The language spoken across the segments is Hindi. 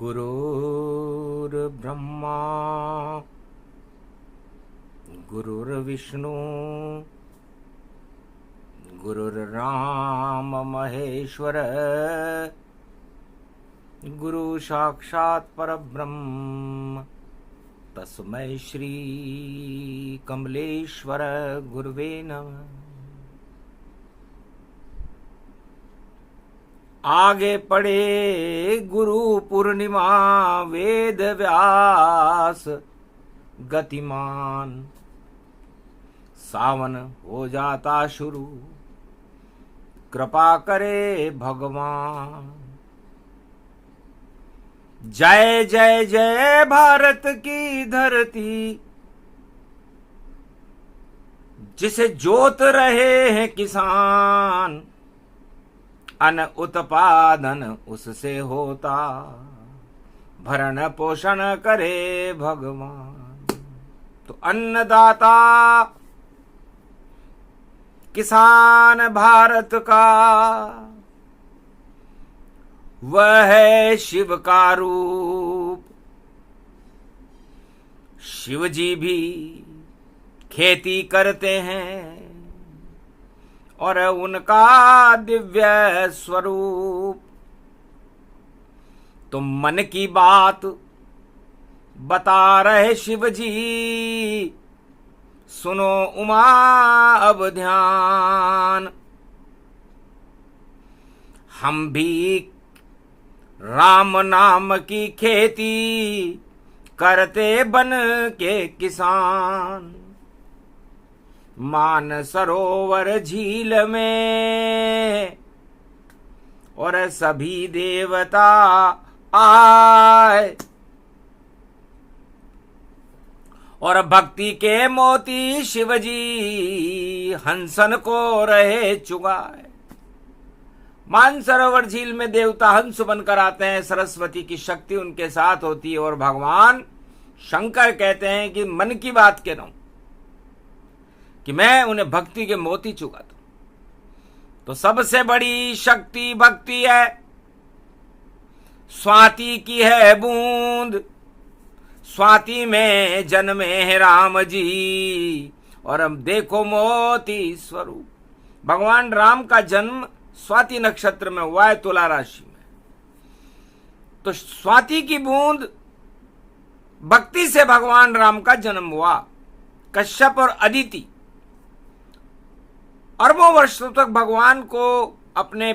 गुरुर्ब्रह्मा गुरुर्विष्णु गुरुर्राम महेश्वर गुरु साक्षात् परब्रह्म तस्मै श्री कमलेश्वर गुरुवे नमः। आगे पढ़े गुरु पूर्णिमा वेद व्यास गतिमान, सावन हो जाता शुरू कृपा करे भगवान। जय जय जय भारत की धरती, जिसे जोत रहे हैं किसान, अन्न उत्पादन उससे होता, भरण पोषण करे भगवान। तो अन्नदाता किसान भारत का, वह है शिव का रूप। शिव जी भी खेती करते हैं और उनका दिव्य स्वरूप। तो मन की बात बता रहे शिव जी, सुनो उमा अब ध्यान। हम भी राम नाम की खेती करते बन के किसान, मान सरोवर झील में और सभी देवता आए, और भक्ति के मोती शिवजी हंसन को रहे चुगाए। मानसरोवर झील में देवता हंस बनकर आते हैं, सरस्वती की शक्ति उनके साथ होती है, और भगवान शंकर कहते हैं कि मन की बात कह रहा हूं कि मैं उन्हें भक्ति के मोती चुगा दूं। तो सबसे बड़ी शक्ति भक्ति है, स्वाति की है बूंद। स्वाति में जन्मे हैं राम जी, और हम देखो मोती स्वरूप। भगवान राम का जन्म स्वाति नक्षत्र में हुआ है, तुला राशि में। तो स्वाति की बूंद भक्ति से भगवान राम का जन्म हुआ। कश्यप और अदिति अरबों वर्षों तक भगवान को अपने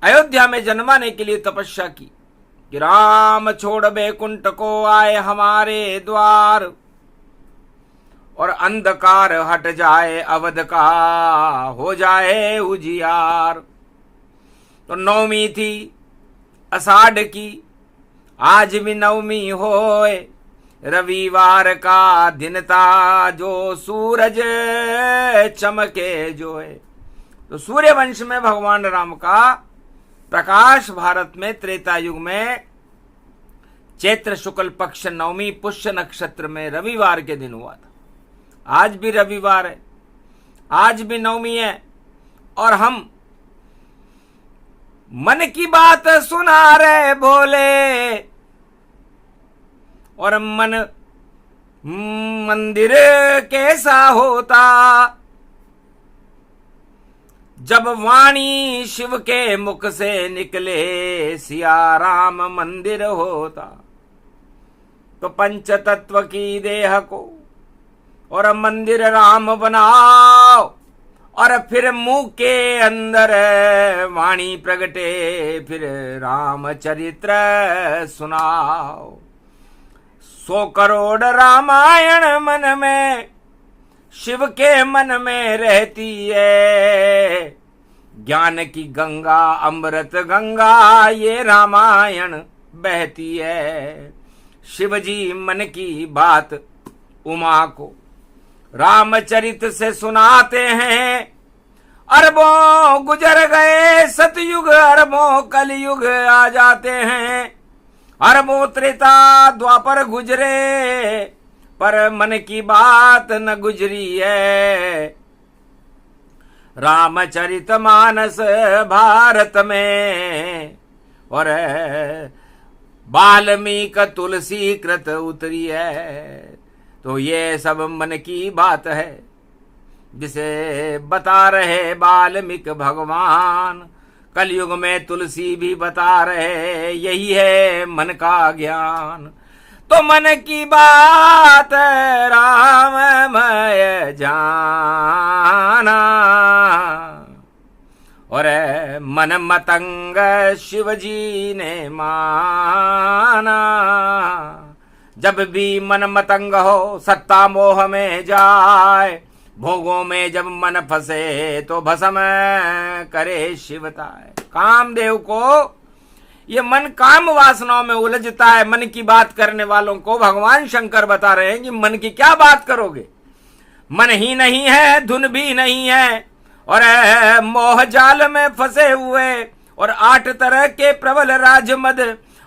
अयोध्या में जन्माने के लिए तपस्या की कि राम छोड़ बैकुंठ को आए हमारे द्वार, और अंधकार हट जाए अवध का हो जाए उजियार। तो नवमी थी आषाढ़ की, आज भी नवमी होए, रविवार का दिन था जो सूरज चमके जो है। तो सूर्य वंश में भगवान राम का प्रकाश भारत में त्रेता युग में चैत्र शुक्ल पक्ष नवमी पुष्य नक्षत्र में रविवार के दिन हुआ था। आज भी रविवार है, आज भी नवमी है, और हम मन की बात सुना रहे भोले। और मन मंदिर कैसा होता जब वाणी शिव के मुख से निकले, सिया राम मंदिर होता। तो पंच तत्व की देह को और मंदिर राम बनाओ, और फिर मुंह के अंदर वाणी प्रगटे, फिर राम चरित्र सुनाओ। 100 करोड़ रामायण मन में शिव के मन में रहती है। ज्ञान की गंगा अमृत गंगा ये रामायण बहती है। शिव जी मन की बात उमा को रामचरित से सुनाते हैं। अरबों गुजर गए सतयुग, अरबों कलयुग आ जाते हैं। अरबों त्रेता द्वापर गुजरे, पर मन की बात न गुजरी है। रामचरितमानस भारत में और वाल्मीकि तुलसी कृत उतरी है। तो ये सब मन की बात है जिसे बता रहे वाल्मीकि भगवान। कलयुग में तुलसी भी बता रहे यही है मन का ज्ञान। तो मन की बात राममय जाना और मन मतंग शिव जी ने माना। जब भी मन मतंग हो सत्ता मोह में जाए, भोगों में जब मन फंसे तो भस्म करे शिवताए। कामदेव को ये मन काम वासनाओं में उलझता है। मन की बात करने वालों को भगवान शंकर बता रहे हैं कि मन की क्या बात करोगे, मन ही नहीं है, धुन भी नहीं है और मोह जाल में फंसे हुए और 8 तरह के प्रबल राजमद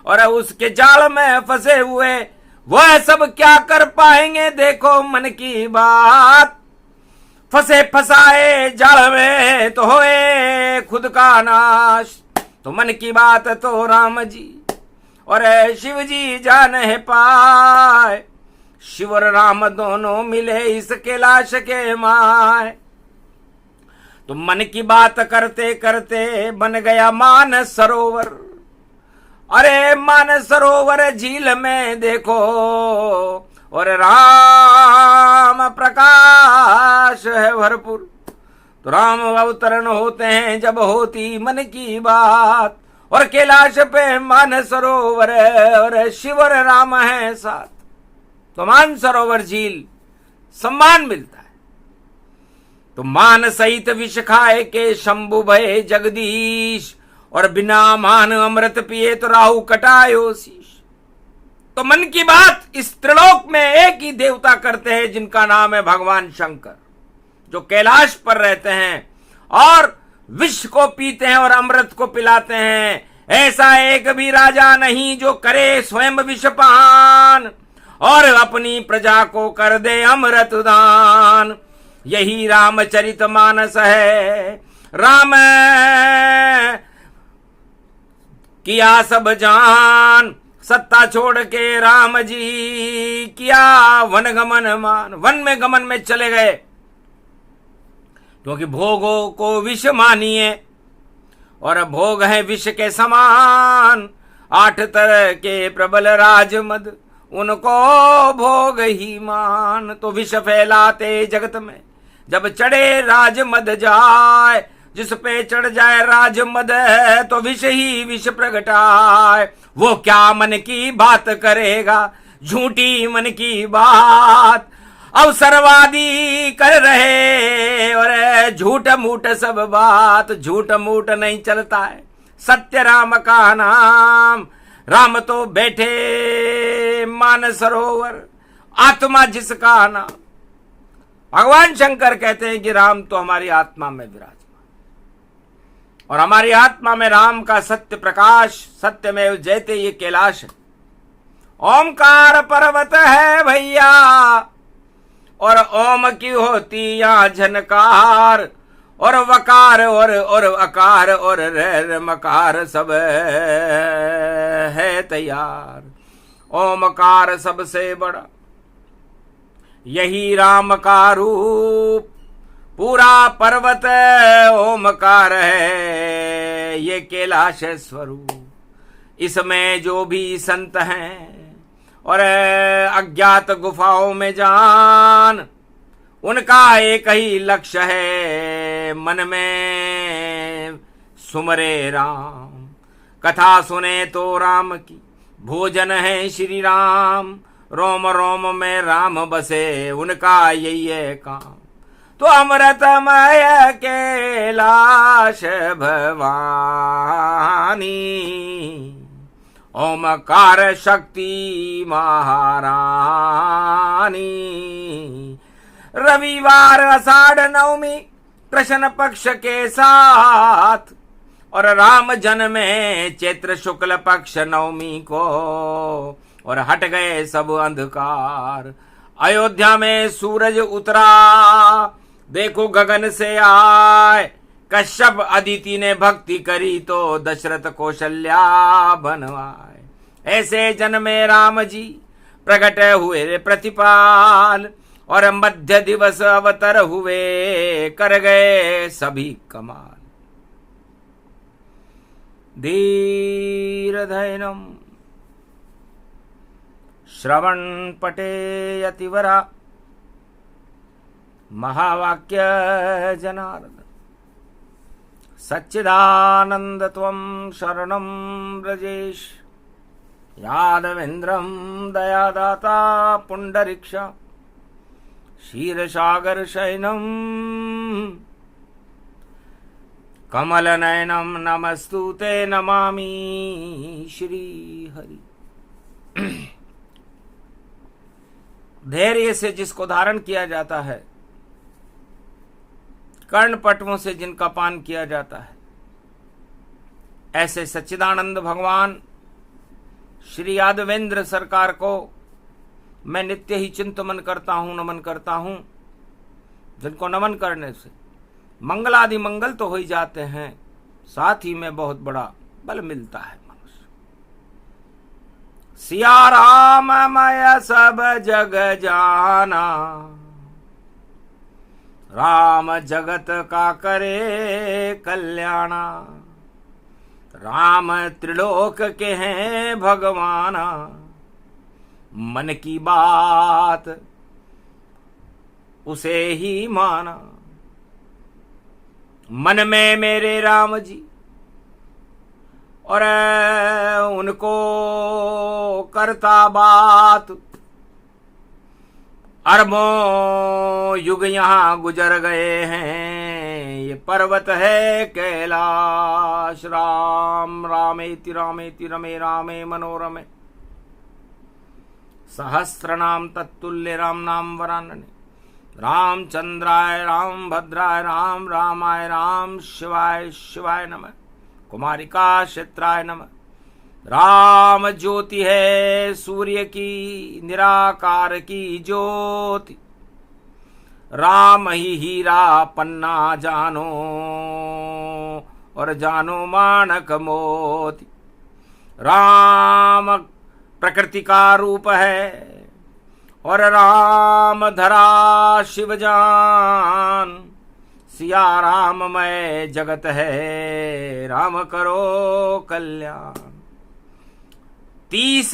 और उसके जाल में फंसे हुए वह सब क्या कर पाएंगे। देखो मन की बात, फंसे फंसाए जाल में तो होए खुद का नाश। तो मन की बात तो राम जी और शिव जी जान है पाए। शिव और राम दोनों मिले इस कैलाश के माय। तो मन की बात करते करते बन गया मानस सरोवर। अरे मानस सरोवर झील में देखो और राम प्रकाश है भरपूर। तो राम अवतरण होते हैं जब होती मन की बात और कैलाश पे मानस सरोवर और शिव और राम है साथ। तो मानस सरोवर झील सम्मान मिलता है। तो मान सहित विष खाए के शंभु भय जगदीश और बिना मान अमृत पिए तो राहु कटायो शीश। तो मन की बात इस त्रिलोक में एक ही देवता करते हैं जिनका नाम है भगवान शंकर, जो कैलाश पर रहते हैं और विष को पीते हैं और अमृत को पिलाते हैं। ऐसा एक भी राजा नहीं जो करे स्वयं विषपान और अपनी प्रजा को कर दे अमृत दान। यही रामचरितमानस है। राम किया सब जान, सत्ता छोड़ के राम जी किया वन गमन मान। वन में गमन में चले गए क्योंकि भोगों को विष मानिए और भोग है विष के समान। 8 तरह के प्रबल राजमद उनको भोग ही मान। तो विष फैलाते जगत में जब चढ़े राजमद जाए, जिस पे चढ़ जाए राजमद तो विष ही विष प्रगटाए। वो क्या मन की बात करेगा, झूठी मन की बात अवसरवादी कर रहे और झूठ मूठ सब बात। झूठ मूठ नहीं चलता है, सत्य राम का नाम। राम तो बैठे मानस सरोवर, आत्मा जिसका नाम। भगवान शंकर कहते हैं कि राम तो हमारी आत्मा में विराजमान और हमारी आत्मा में राम का सत्य प्रकाश, सत्यमेव जयते ये कैलाश है। ओमकार पर्वत है भैया और ओम की होती यहाँ झनकार और वकार और अकार और रे मकार सब है तैयार। ओमकार सबसे बड़ा यही राम का रूप, पूरा पर्वत ओमकार है ये कैलाश स्वरूप। इसमें जो भी संत हैं और अज्ञात गुफाओं में जान, उनका एक ही लक्ष्य है मन में सुमरे राम। कथा सुने तो राम की, भोजन है श्री राम। रोम रोम में राम बसे, उनका यही है काम। तो अमृतमय कैलाश भवानी, ओमकार शक्ति महारानी। रविवार आषाढ़ नवमी कृष्ण पक्ष के साथ और राम जन्मे चैत्र शुक्ल पक्ष नवमी को और हट गए सब अंधकार। अयोध्या में सूरज उतरा, देखो गगन से आए कश्यप अदिति ने भक्ति करी तो दशरथ कौशल्या बनवाए। ऐसे जन्मे राम जी प्रकट हुए प्रतिपाल, और मध्य दिवस अवतर हुए कर गए सभी कमाल। धीर धैनम श्रवण पटे यतिवरा, महावाक्य जनार्दन सच्चिदानंद त्वं शरणं व्रजेश। यादवेन्द्रं दयादाता पुंडरीक्षा, क्षीरसागर शयनं कमलनयनं नमस्तुते नमामि श्रीहरि। धैर्य से जिसको धारण किया जाता है, कर्णपटवों से जिनका पान किया जाता है, ऐसे सच्चिदानंद भगवान श्री यादवेंद्र सरकार को मैं नित्य ही चिंतन करता हूँ, नमन करता हूँ, जिनको नमन करने से मंगलादि मंगल तो हो ही जाते हैं, साथ ही में बहुत बड़ा बल मिलता है मनुष्य। सिया राम मैं सब जग जाना, राम जगत का करे कल्याणा। राम त्रिलोक के हैं भगवाना, मन की बात उसे ही माना। मन में मेरे राम जी और उनको करता बात। अरबों युग यहाँ गुजर गए हैं, ये पर्वत है कैलाश। राम रामेति रामेति रमे रामे मनोरमे, सहस्र नाम तत्तुल्य राम नाम वरानने। रामचंद्राय राम भद्राय राम रामाय राम शिवाय शिवाय नमः। कुमारिका क्षेत्राय नमः। राम ज्योति है सूर्य की, निराकार की ज्योति। राम ही हीरा पन्ना जानो, और जानो माणक मोती। राम प्रकृति का रूप है, और राम धरा शिव जान। सिया राममय जगत है, राम करो कल्याण। 30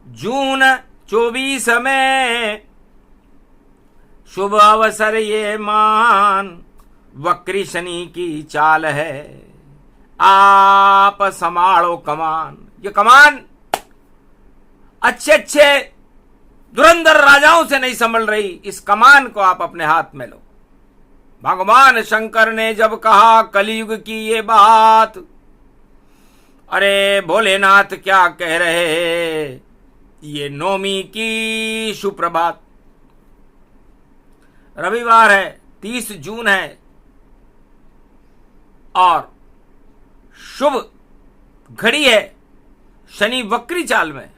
जून 24 में शुभ अवसर ये मान, वक्री शनि की चाल है, आप संभालो कमान। ये कमान अच्छे अच्छे धुरंधर राजाओं से नहीं संभल रही, इस कमान को आप अपने हाथ में लो। भगवान शंकर ने जब कहा कलयुग की ये बात, अरे भोलेनाथ क्या कह रहे, ये नौमी की सुप्रभात। रविवार है, 30 जून है, और शुभ घड़ी है, शनि वक्री चाल में।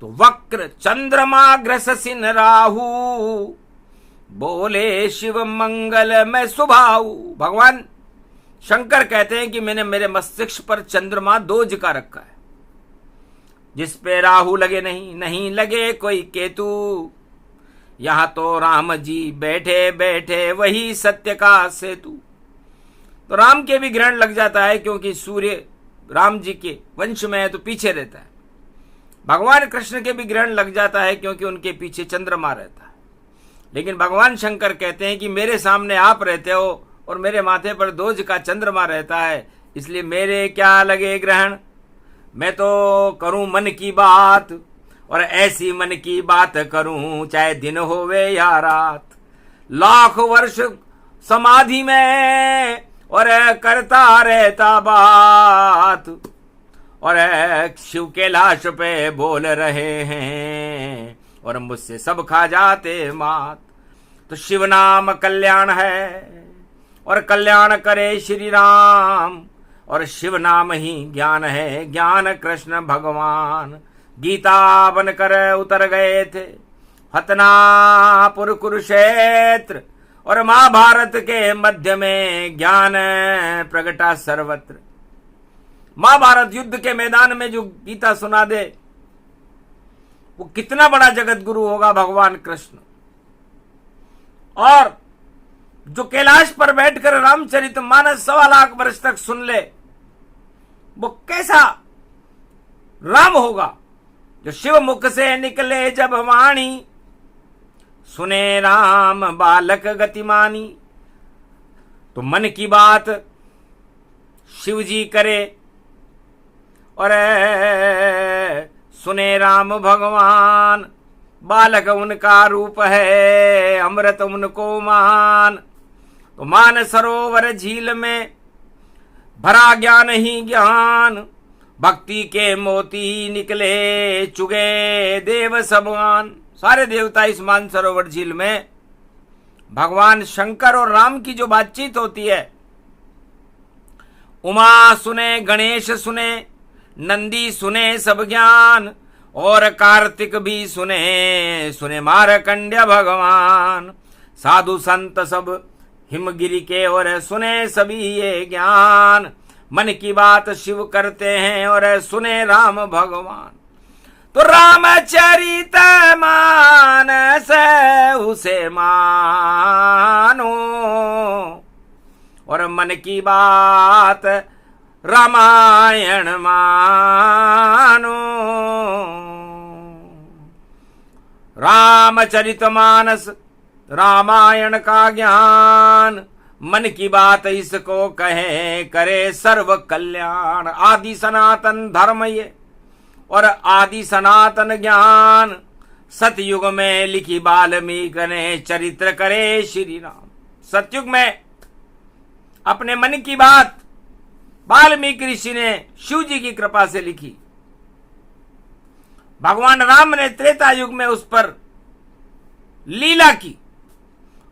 तो वक्र चंद्रमा ग्रसिन राहु, बोले शिव मंगल में सुभाऊ। भगवान शंकर कहते हैं कि मैंने मेरे मस्तिष्क पर चंद्रमा 2 का रखा है, जिस पे राहु लगे नहीं लगे कोई केतु। यहां तो राम जी बैठे बैठे वही सत्य का सेतु। तो राम के भी ग्रहण लग जाता है, क्योंकि सूर्य राम जी के वंश में है तो पीछे रहता है। भगवान कृष्ण के भी ग्रहण लग जाता है, क्योंकि उनके पीछे चंद्रमा रहता है। लेकिन भगवान शंकर कहते हैं कि मेरे सामने आप रहते हो और मेरे माथे पर 2 का चंद्रमा रहता है, इसलिए मेरे क्या लगे ग्रहण। मैं तो करूं मन की बात, और ऐसी मन की बात करूं चाहे दिन होवे या रात। लाख वर्ष समाधि में और करता रहता बात, और शिव के लाश पे बोल रहे हैं, और मुझसे सब खा जाते मात। तो शिव नाम कल्याण है, और कल्याण करे श्री राम, और शिव नाम ही ज्ञान है, ज्ञान कृष्ण भगवान। गीता बनकर उतर गए थे हतनापुर कुरुक्षेत्र, और महाभारत के मध्य में ज्ञान प्रगटा सर्वत्र। महाभारत युद्ध के मैदान में जो गीता सुना दे वो कितना बड़ा जगत गुरु होगा भगवान कृष्ण। और जो कैलाश पर बैठकर रामचरितमानस 1.25 लाख वर्ष तक सुन ले वो कैसा राम होगा। जो शिव मुख से निकले जब वाणी, सुने राम बालक गतिमानी। तो मन की बात शिव जी करे और सुने राम भगवान। बालक उनका रूप है, अमृत उनको मान। तो मान सरोवर झील में भरा ज्ञान ही ज्ञान। भक्ति के मोती निकले चुगे देव सभवान। सारे देवता इस मान सरोवर झील में भगवान शंकर और राम की जो बातचीत होती है, उमा सुने, गणेश सुने, नंदी सुने सब ज्ञान। और कार्तिक भी सुने, सुने मारकंड्य भगवान। साधु संत सब हिमगिरी के और सुने सभी ये ज्ञान। मन की बात शिव करते हैं और सुने राम भगवान। तो रामचरित मानस उसे मानो और मन की बात रामायण मानो। रामचरितमानस रामायण का ज्ञान, मन की बात इसको कहे करे सर्व कल्याण। आदि सनातन धर्म ये और आदि सनातन ज्ञान, सतयुग में लिखी वाल्मीकि ने चरित्र करे श्री राम। सतयुग में अपने मन की बात वाल्मीकि ऋषि ने शिव जी की कृपा से लिखी। भगवान राम ने त्रेता युग में उस पर लीला की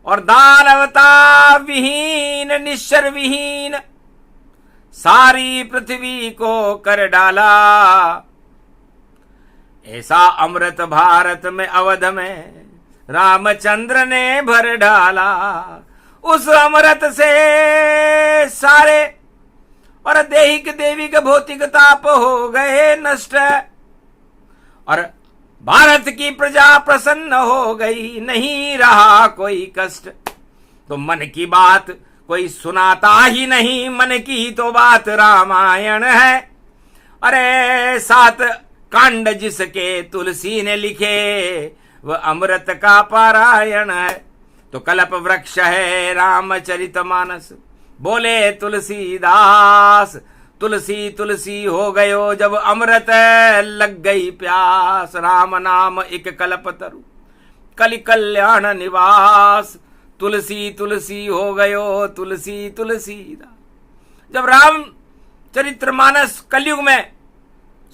और दानवता विहीन निश्चर विहीन सारी पृथ्वी को कर डाला। ऐसा अमृत भारत में अवध में रामचंद्र ने भर डाला। उस अमृत से सारे और देहिक देविक भौतिक ताप हो गए नष्ट और भारत की प्रजा प्रसन्न हो गई, नहीं रहा कोई कष्ट। तो मन की बात कोई सुनाता ही नहीं, मन की तो बात रामायण है। अरे 7 कांड जिसके तुलसी ने लिखे वह अमृत का पारायण है। तो कल्प वृक्ष है रामचरितमानस, बोले तुलसीदास। तुलसी तुलसी हो गयो जब अमृत लग गई प्यास। राम नाम एक कल्प तरु कलि कल्याण निवास। तुलसी तुलसी हो गयो तुलसी तुलसीदास। जब राम चरितमानस कलयुग में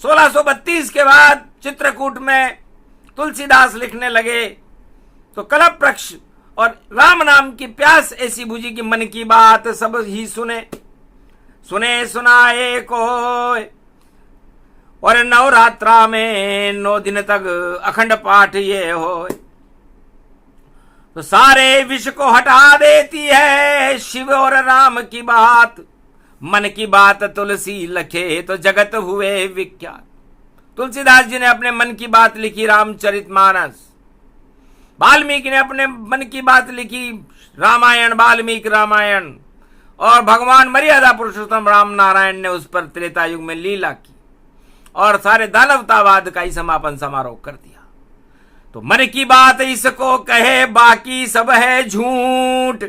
1632 के बाद चित्रकूट में तुलसीदास लिखने लगे तो कल्प वृक्ष और राम नाम की प्यास ऐसी बुझी कि मन की बात सब ही सुने सुनाए को। और नवरात्रा में 9 दिन तक अखंड पाठ ये हो तो सारे विष को हटा देती है शिव और राम की बात। मन की बात तुलसी लखे तो जगत हुए विख्यात। तुलसीदास जी ने अपने मन की बात लिखी रामचरितमानस। वाल्मीकि ने अपने मन की बात लिखी रामायण, वाल्मीकि रामायण। और भगवान मर्यादा पुरुषोत्तम राम नारायण ने उस पर त्रेता युग में लीला की और सारे दानवतावाद का ही समापन समारोह कर दिया। तो मन की बात इसको कहे बाकी सब है झूठ।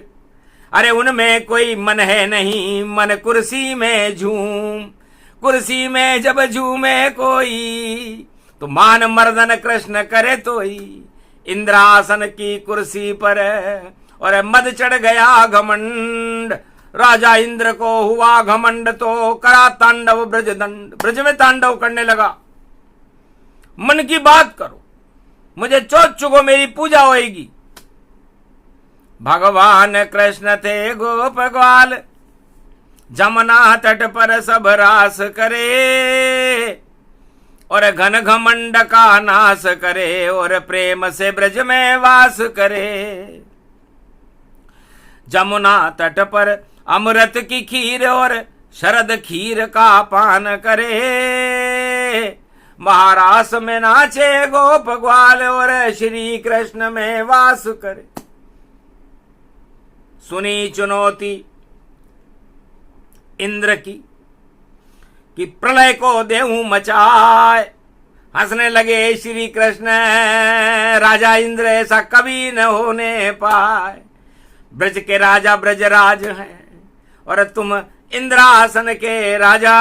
अरे उनमें कोई मन है नहीं, मन कुर्सी में झूम। कुर्सी में जब झूमे कोई तो मान मर्दन कृष्ण करे तोई। इंद्रासन की कुर्सी पर और मद चढ़ गया घमंड। राजा इंद्र को हुआ घमंड तो करा तांडव ब्रज दंड। ब्रज में तांडव करने लगा। मन की बात करो, मुझे चोट चुको, मेरी पूजा होएगी। भगवान कृष्ण थे गोप ग्वाल, जमुना तट पर सब रास करे और घन घमंड का नाश करे और प्रेम से ब्रज में वास करे। जमुना तट पर अमृत की खीर और शरद खीर का पान करे। महारास में नाचे गोप ग्वाल और श्री कृष्ण में वास करे। सुनी चुनौती इंद्र की कि प्रलय को देहूं मचाए। हंसने लगे श्री कृष्ण, राजा इंद्र ऐसा कभी न होने पाए। ब्रज के राजा ब्रजराज हैं और तुम इंद्रासन के राजा,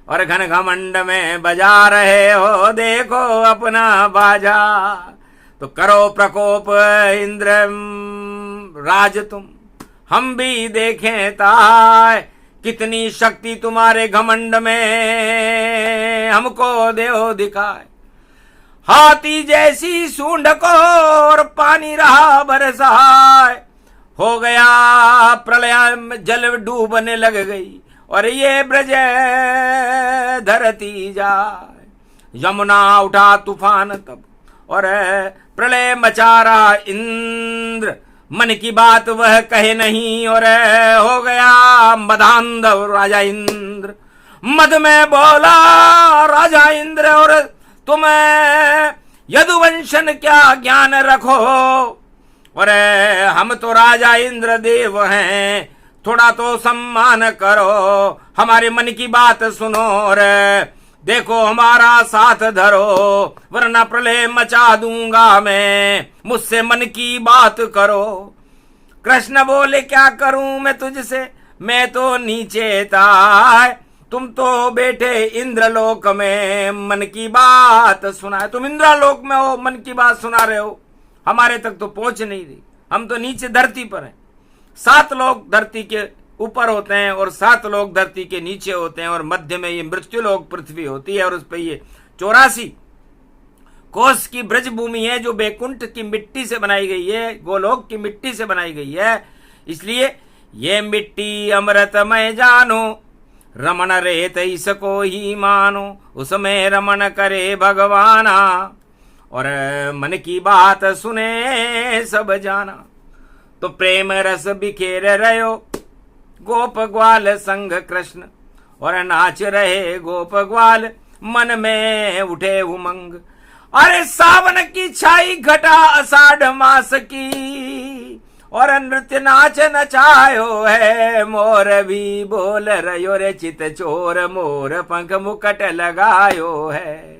और घन घमंड में बजा रहे हो देखो अपना बाजा। तो करो प्रकोप इंद्र राज तुम, हम भी देखें ताय। कितनी शक्ति तुम्हारे घमंड में, हमको देहो दिखाए। हाथी जैसी सूंड को और पानी रहा बरसाए। हो गया प्रलय जल डूबने लग गई और ये ब्रज धरती जाए। यमुना उठा तूफान तब और प्रलय मचा रहा इंद्र। मन की बात वह कहे नहीं और हो गया मदांध राजा इंद्र। मद में बोला राजा इंद्र, और तुम यदुवंशन क्या ज्ञान रखो, और हम तो राजा इंद्र देव हैं, थोड़ा तो सम्मान करो। हमारे मन की बात सुनो और देखो हमारा साथ धरो, वरना प्रलय मचा दूंगा मैं, मुझसे मन की बात करो। कृष्ण बोले क्या करूं मैं तुझसे, मैं तो नीचे था, तुम तो बैठे इंद्रलोक में मन की बात सुना। तुम इंद्रलोक में हो, मन की बात सुना रहे हो, हमारे तक तो पहुंच नहीं रही। हम तो नीचे धरती पर हैं। 7 लोग धरती के ऊपर होते हैं और 7 लोग धरती के नीचे होते हैं, और मध्य में ये मृत्युलोक पृथ्वी होती है, और उस पर ये 84 कोस की ब्रज भूमि है जो बैकुंठ की मिट्टी से बनाई गई है, गोलोक की मिट्टी से बनाई गई है। इसलिए ये मिट्टी अमृतमय जानो, रमण रेत इसको ही मानो, उसमें रमण करे भगवाना, और मन की बात सुने सब जाना। तो प्रेम रस बिखेर रहो गोप ग्वाल संग कृष्ण, और नाच रहे गोप ग्वाल मन में उठे उमंग। अरे सावन की छाई घटा आषाढ़ मास की, और नृत्य नाच नचायो है, मोर भी बोल रयो रे चित चोर, मोर पंख मुकट लगायो है।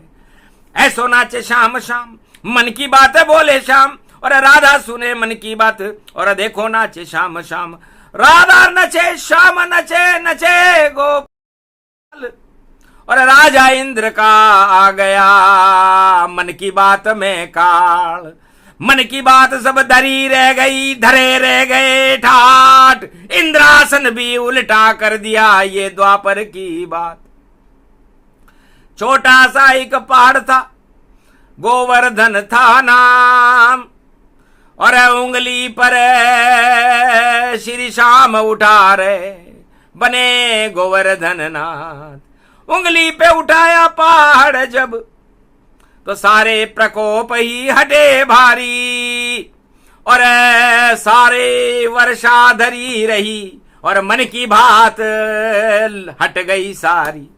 ऐसो नाचे शाम शाम, मन की बात बोले श्याम, और राधा सुने मन की बात, और देखो नाचे शाम शाम। राधा नचे श्याम नचे, नचे गोपाल, और राजा इंद्र का आ गया मन की बात में काल। मन की बात सब धरी रह गई, धरे रह गए ठाट, इंद्रासन भी उल्टा कर दिया, ये द्वापर की बात। छोटा सा एक पहाड़ था, गोवर्धन था नाम, और उंगली पर श्री श्याम उठा रहे बने गोवर्धन नाथ। उंगली पे उठाया पहाड़ जब, तो सारे प्रकोप ही हटे भारी, और सारे वर्षा धरी रही, और मन की बात हट गई सारी।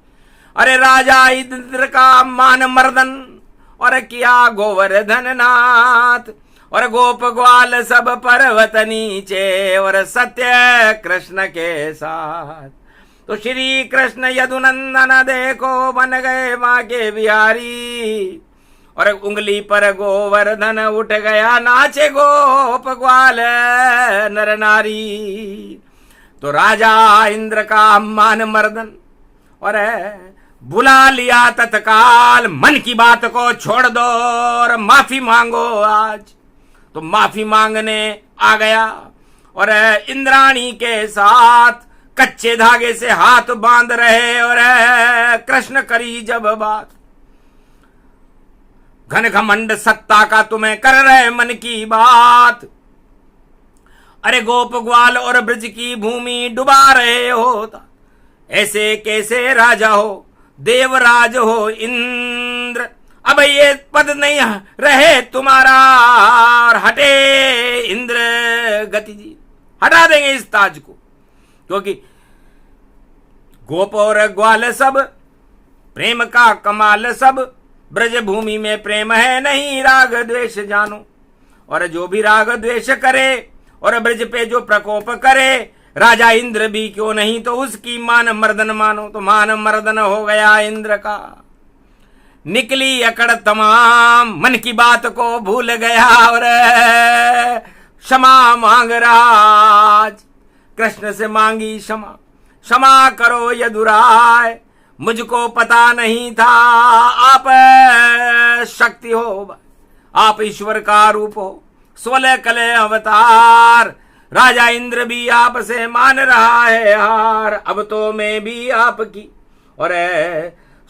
अरे राजा इंद्र का मान मर्दन, और किया गोवर्धन नाथ, और गोप ग्वाल सब पर्वत नीचे, और सत्य कृष्ण के साथ। तो श्री कृष्ण यदुनंदन देखो बन गए माँ के बिहारी, और उंगली पर गोवर्धन उठ गया, नाचे गोप ग्वाल नर नारी। तो राजा इंद्र का मान मर्दन, और बुला लिया तत्काल, मन की बात को छोड़ दो और माफी मांगो आज। तो माफी मांगने आ गया, और इंद्राणी के साथ कच्चे धागे से हाथ बांध रहे, और कृष्ण करी जब बात, घन घमंड सत्ता का तुम्हें कर रहे मन की बात। अरे गोप ग्वाल और ब्रज की भूमि डुबा रहे होता, ऐसे कैसे राजा हो, देवराज हो इंद्र। अब ये पद नहीं रहे तुम्हारा, और हटे इंद्र गति जी। हटा देंगे इस ताज को, क्योंकि गोप और ग्वाल सब प्रेम का कमाल सब, ब्रज भूमि में प्रेम है नहीं राग द्वेष जानो। और जो भी राग द्वेष करे और ब्रज पे जो प्रकोप करे, राजा इंद्र भी क्यों नहीं तो उसकी मान मर्दन मानो। तो मान मर्दन हो गया इंद्र का, निकली अकड़ तमाम, मन की बात को भूल गया और क्षमा मांग रहा आज। कृष्ण से मांगी क्षमा, क्षमा करो यदुराय, मुझको पता नहीं था आप शक्ति हो, आप ईश्वर का रूप हो, स्वल कले अवतार। राजा इंद्र भी आपसे मान रहा है हार, अब तो मैं भी आपकी और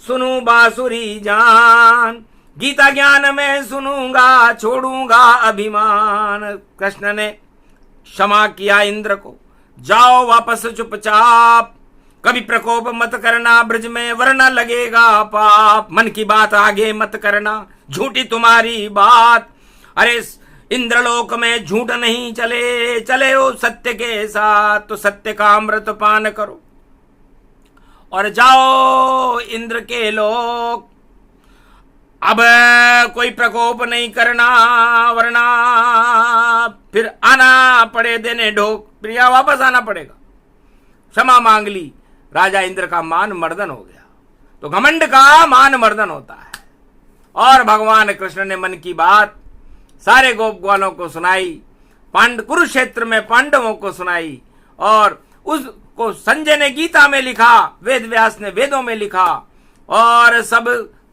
सुनू बांसुरी जान, गीता ज्ञान में सुनूंगा छोड़ूंगा अभिमान। कृष्ण ने क्षमा किया इंद्र को, जाओ वापस चुपचाप, कभी प्रकोप मत करना, ब्रज में वरना लगेगा पाप। मन की बात आगे मत करना, झूठी तुम्हारी बात, अरे इंद्रलोक में झूठ नहीं चले, चले हो सत्य के साथ, तो सत्य का अमृत पान करो और जाओ इंद्र के लोक। अब कोई प्रकोप नहीं करना, वरना फिर आना पड़े देने ढोक, प्रिया वापस आना पड़ेगा। क्षमा मांग ली, राजा इंद्र का मान मर्दन हो गया। तो घमंड का मान मर्दन होता है। और भगवान कृष्ण ने मन की बात सारे गोप ग्वालों को सुनाई, कुरुक्षेत्र में पांडवों को सुनाई, और उसको संजय ने गीता में लिखा, वेद व्यास ने वेदों में लिखा, और सब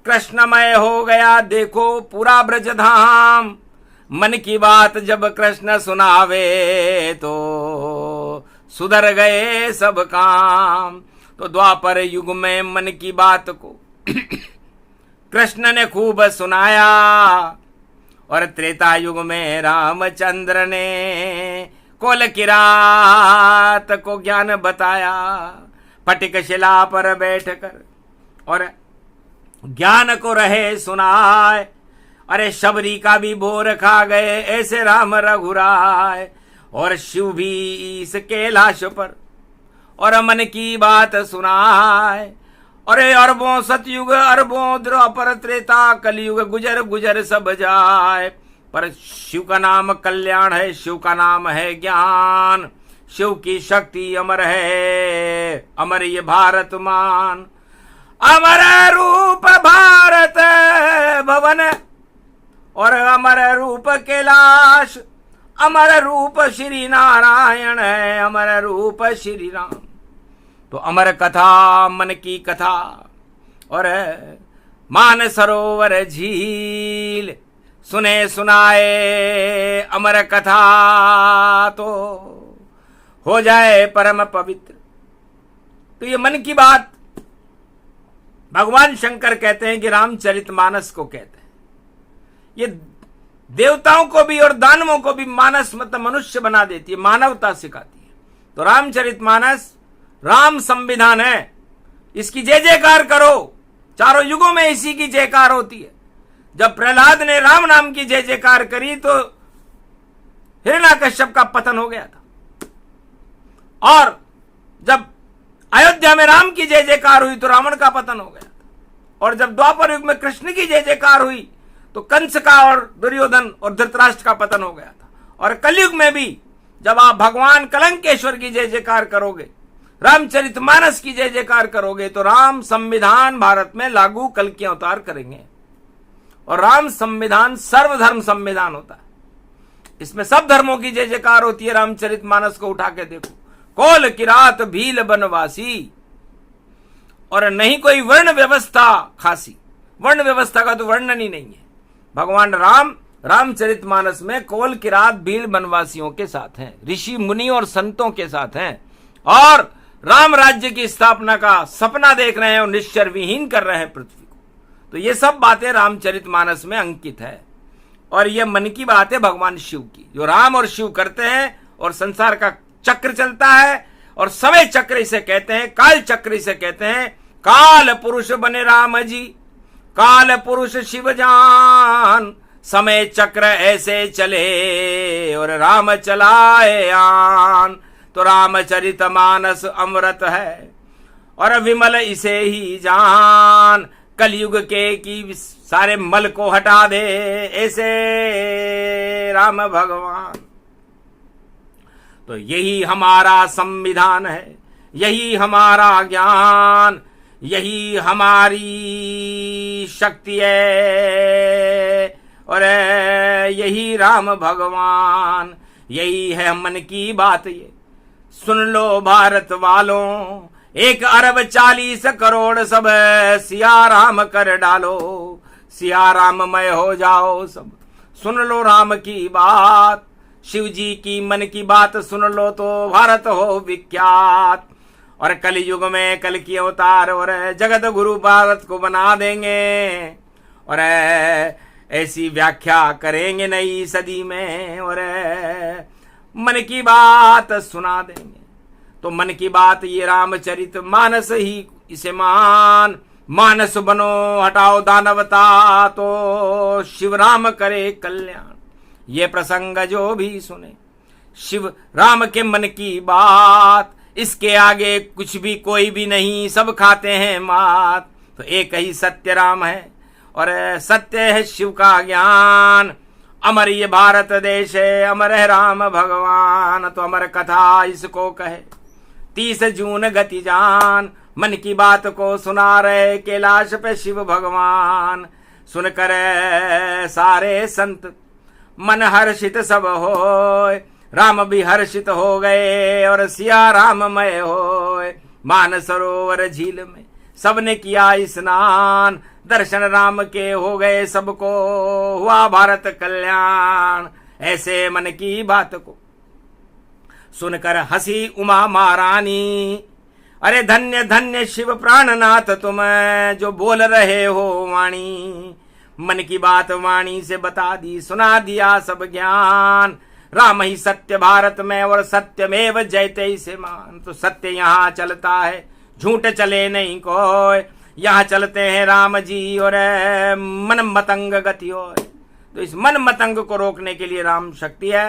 कृष्णमय हो गया देखो पूरा ब्रज धाम। मन की बात जब कृष्ण सुनावे तो सुधर गए सब काम। तो द्वापर युग में मन की बात को कृष्ण ने खूब सुनाया, और त्रेता युग में रामचंद्र ने कोल किरात को ज्ञान बताया। फटिक शिला पर बैठकर और ज्ञान को रहे सुनाए, अरे शबरी का भी भोर खा गए ऐसे राम रघुराय। और शिव भी इस कैलाश पर और मन की बात सुनाए, अरे अरबों सतयुग अरबों द्वापर त्रेता कलयुग गुजर गुजर सब जाए। पर शिव का नाम कल्याण है, शिव का नाम है ज्ञान, शिव की शक्ति अमर है, अमर ये भारत मान। अमर रूप भारत भवन और अमर रूप कैलाश, अमर रूप श्री नारायण है, अमर रूप श्री राम। तो अमर कथा मन की कथा और मान सरोवर झील सुने सुनाए अमर कथा तो हो जाए परम पवित्र। तो ये मन की बात भगवान शंकर कहते हैं कि रामचरितमानस को कहते हैं। ये देवताओं को भी और दानवों को भी मानस मतलब मनुष्य बना देती है, मानवता सिखाती है। तो रामचरितमानस राम संविधान है, इसकी जय जयकार करो। चारों युगों में इसी की जयकार होती है। जब प्रहलाद ने राम नाम की जय जयकार करी तो हिरण्याकश्यप का पतन हो गया था, और जब अयोध्या में राम की जय जयकार हुई तो रावण का पतन हो गया था, और जब द्वापर युग में कृष्ण की जय जयकार हुई तो कंस का और दुर्योधन और धृतराष्ट्र का पतन हो गया था। और कलयुग में भी जब आप भगवान कलंकेश्वर की जय जयकार करोगे, रामचरितमानस की जय जयकार करोगे, तो राम संविधान भारत में लागू कल के अवतार करेंगे। और राम संविधान सर्वधर्म संविधान होता है, इसमें सब धर्मों की जय जयकार होती है। रामचरितमानस को उठा के देखो, कोल किरात भील बनवासी, और नहीं कोई वर्ण व्यवस्था खासी। वर्ण व्यवस्था का तो वर्णन ही नहीं है। भगवान राम रामचरितमानस में कोल किरात भील बनवासियों के साथ हैं, ऋषि मुनि और संतों के साथ हैं, और राम राज्य की स्थापना का सपना देख रहे हैं और निश्चर विहीन कर रहे हैं पृथ्वी को। तो ये सब बातें रामचरितमानस में अंकित है। और ये मन की बात है भगवान शिव की, जो राम और शिव करते हैं, और संसार का चक्र चलता है, और समय चक्र इसे कहते हैं, काल चक्र इसे कहते हैं। काल पुरुष बने राम जी, काल पुरुष शिव जान, समय चक्र ऐसे चले और राम चलाए आन। तो रामचरित मानस अमृत है और विमल इसे ही जान। कलयुग के की सारे मल को हटा दे ऐसे राम भगवान। तो यही हमारा संविधान है, यही हमारा ज्ञान, यही हमारी शक्ति है और यही राम भगवान। यही है मन की बात। ये सुन लो भारत वालों, 1,40,40,000,000 सब सिया राम कर डालो। सिया राममय हो जाओ सब। सुन लो राम की बात, शिव जी की मन की बात सुन लो तो भारत हो विख्यात। और कल युग में कल की अवतार और जगत गुरु भारत को बना देंगे और ऐसी व्याख्या करेंगे नई सदी में और मन की बात सुना देंगे। तो मन की बात ये रामचरित मानस ही इसे मान। मानस बनो हटाओ दानवता तो शिव राम करे कल्याण। ये प्रसंग जो भी सुने शिव राम के मन की बात, इसके आगे कुछ भी कोई भी नहीं, सब खाते हैं मात। तो एक ही सत्य राम है और सत्य है शिव का ज्ञान। अमर ये भारत देश है, अमर है राम भगवान। तो अमर कथा इसको कहे 30 जून गति जान। मन की बात को सुना रहे कैलाश पे शिव भगवान। सुनकर सारे संत मन हर्षित सब होय। राम भी हर्षित हो गए और सिया राममय होय। मानसरोवर झील में सबने किया स्नान। दर्शन राम के हो गए सबको, हुआ भारत कल्याण। ऐसे मन की बात को सुनकर हंसी उमा महारानी। अरे धन्य धन्य शिव प्राणनाथ तुम जो बोल रहे हो वाणी। मन की बात वाणी से बता दी, सुना दिया सब ज्ञान। राम ही सत्य भारत में और सत्यमेव जयते इसे मान। तो सत्य यहाँ चलता है, झूठ चले नहीं कोई। यहाँ चलते हैं राम जी और मन मतंग गति हो। तो इस मन मतंग को रोकने के लिए राम शक्ति है।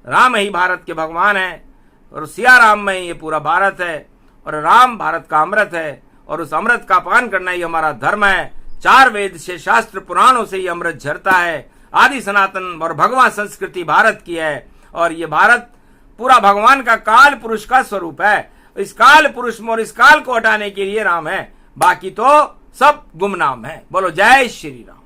राम ही भारत के भगवान है और सिया राम में ये पूरा भारत है और राम भारत का अमृत है और उस अमृत का पान करना ही हमारा धर्म है। 4 वेद से शास्त्र पुराणों से ये अमृत झरता है। आदि सनातन और भगवान संस्कृति भारत की है और ये भारत पूरा भगवान का काल पुरुष का स्वरूप है। इस काल पुरुष में और इस काल को हटाने के लिए राम है, बाकी तो सब गुमनाम है। बोलो जय श्री राम।